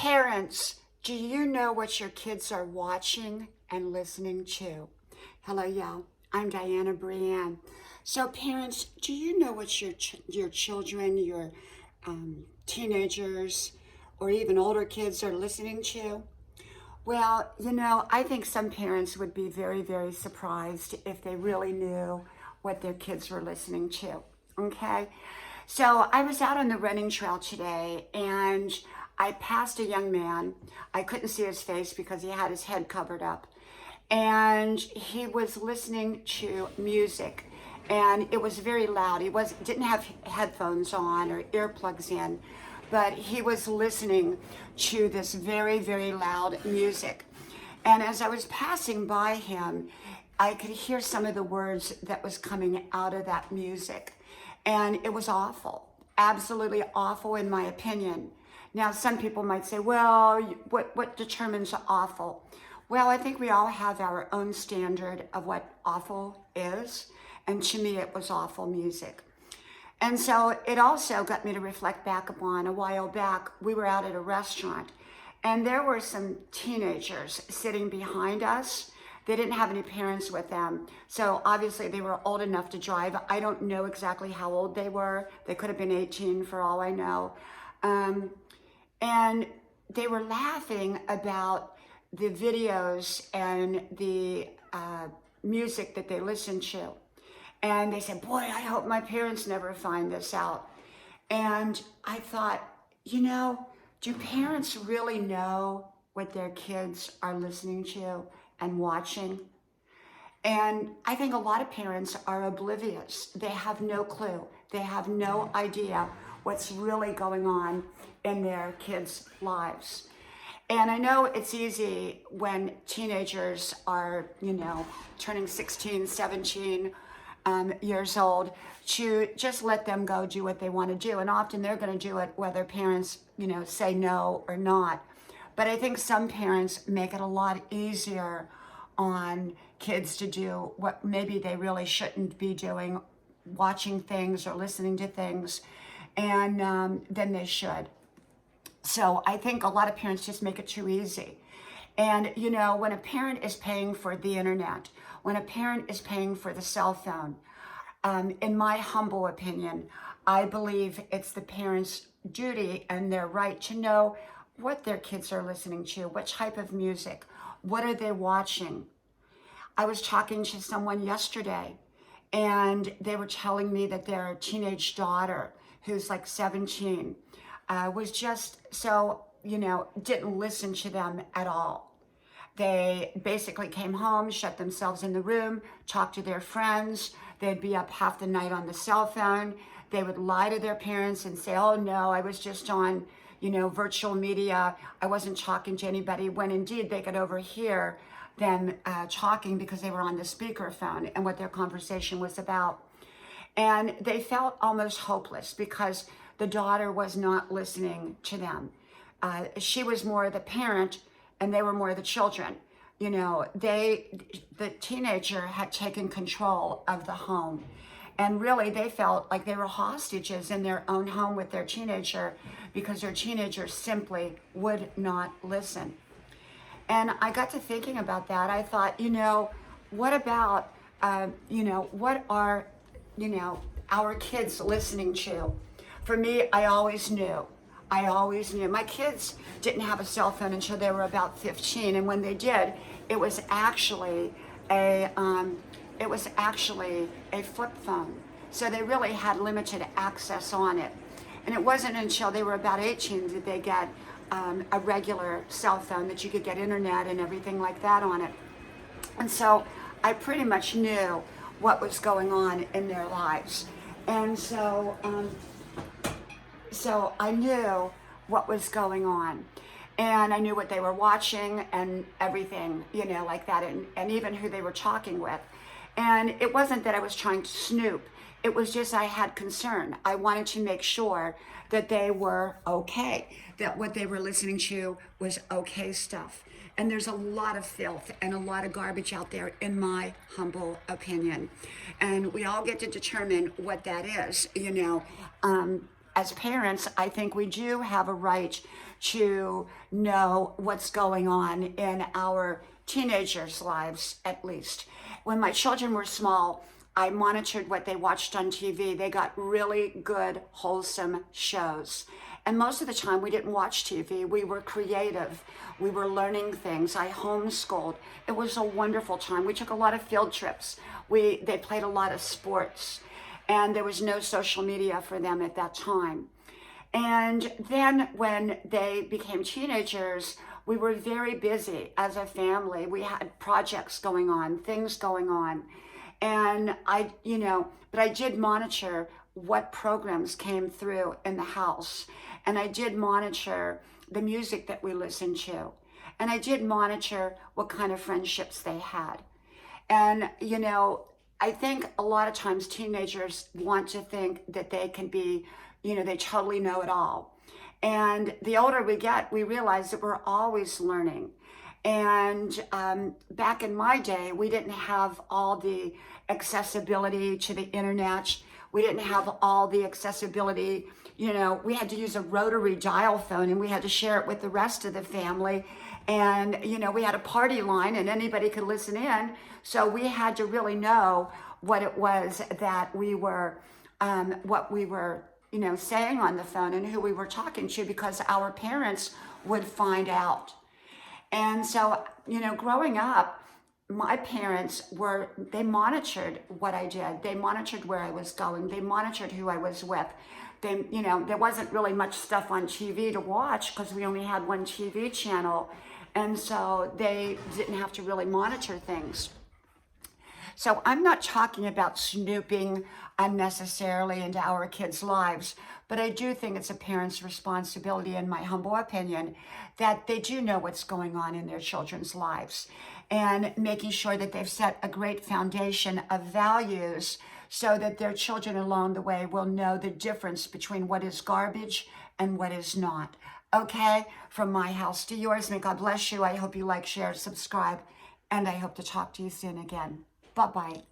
Parents, do you know what your kids are watching and listening to? Hello, y'all. I'm Diana Brienne. So, parents, do you know what your children, your teenagers, or even older kids are listening to? Well, I think some parents would be very, very surprised if they really knew what their kids were listening to. Okay? So I was out on the running trail today and I passed a young man. I couldn't see his face because he had his head covered up. And he was listening to music and it was very loud. He didn't have headphones on or earplugs in, but he was listening to this very, very loud music. And as I was passing by him, I could hear some of the words that was coming out of that music. And it was awful, absolutely awful in my opinion. Now, some people might say, well, what determines awful? Well, I think we all have our own standard of what awful is. And to me, it was awful music. And so it also got me to reflect back upon a while back, we were out at a restaurant and there were some teenagers sitting behind us. They didn't have any parents with them. So obviously they were old enough to drive. I don't know exactly how old they were. They could have been 18 for all I know. And they were laughing about the videos and the music that they listened to. And they said, boy, I hope my parents never find this out. And I thought, do parents really know what their kids are listening to and watching? And I think a lot of parents are oblivious. They have no clue. They have no idea what's really going on in their kids' lives. And I know it's easy when teenagers are, turning 16, 17 years old to just let them go do what they want to do. And often they're going to do it whether parents, say no or not. But I think some parents make it a lot easier on kids to do what maybe they really shouldn't be doing, watching things or listening to things, and than they should. So I think a lot of parents just make it too easy. And, when a parent is paying for the internet, when a parent is paying for the cell phone, in my humble opinion, I believe it's the parents' duty and their right to know what their kids are listening to, what type of music, what are they watching. I was talking to someone yesterday and they were telling me that their teenage daughter, who's like 17, was just so, didn't listen to them at all. They basically came home, shut themselves in the room, talked to their friends. They'd be up half the night on the cell phone. They would lie to their parents and say, oh no, I was just on, virtual media. I wasn't talking to anybody, when indeed they could overhear them talking because they were on the speakerphone and what their conversation was about. And they felt almost hopeless because the daughter was not listening to them. She was more the parent and they were more the children. The teenager had taken control of the home. And really, they felt like they were hostages in their own home with their teenager because their teenager simply would not listen. And I got to thinking about that. I thought, what about, what are, our kids listening to? For me, I always knew. My kids didn't have a cell phone until they were about 15. And when they did, it was actually a flip phone. So they really had limited access on it. And it wasn't until they were about 18 that they got a regular cell phone that you could get internet and everything like that on it. And so I pretty much knew what was going on in their lives. And so I knew what was going on. And I knew what they were watching and everything, like that, and even who they were talking with. And it wasn't that I was trying to snoop. It was just I had concern. I wanted to make sure that they were okay, that what they were listening to was okay stuff. And there's a lot of filth and a lot of garbage out there, in my humble opinion. And we all get to determine what that is, as parents, I think we do have a right to know what's going on in our teenagers' lives, at least. When my children were small, I monitored what they watched on TV. They got really good, wholesome shows. And most of the time, we didn't watch TV. We were creative. We were learning things. I homeschooled. It was a wonderful time. We took a lot of field trips. They played a lot of sports. And there was no social media for them at that time. And then when they became teenagers, we were very busy as a family. We had projects going on, things going on. And but I did monitor what programs came through in the house. And I did monitor the music that we listened to. And I did monitor what kind of friendships they had. And, I think a lot of times teenagers want to think that they can be, they totally know it all. And the older we get, we realize that we're always learning. And back in my day, we didn't have all the accessibility to the internet. We didn't have all the accessibility. We had to use a rotary dial phone and we had to share it with the rest of the family. And, we had a party line and anybody could listen in. So we had to really know what it was that we were, what we were, saying on the phone and who we were talking to, because our parents would find out. And so, growing up, my parents they monitored what I did. They monitored where I was going. They monitored who I was with. There wasn't really much stuff on TV to watch because we only had one TV channel. And so they didn't have to really monitor things. So I'm not talking about snooping unnecessarily into our kids' lives, but I do think it's a parent's responsibility, in my humble opinion, that they do know what's going on in their children's lives and making sure that they've set a great foundation of values so that their children along the way will know the difference between what is garbage and what is not. Okay? From my house to yours. May God bless you. I hope you like, share, subscribe, and I hope to talk to you soon again. Bye-bye.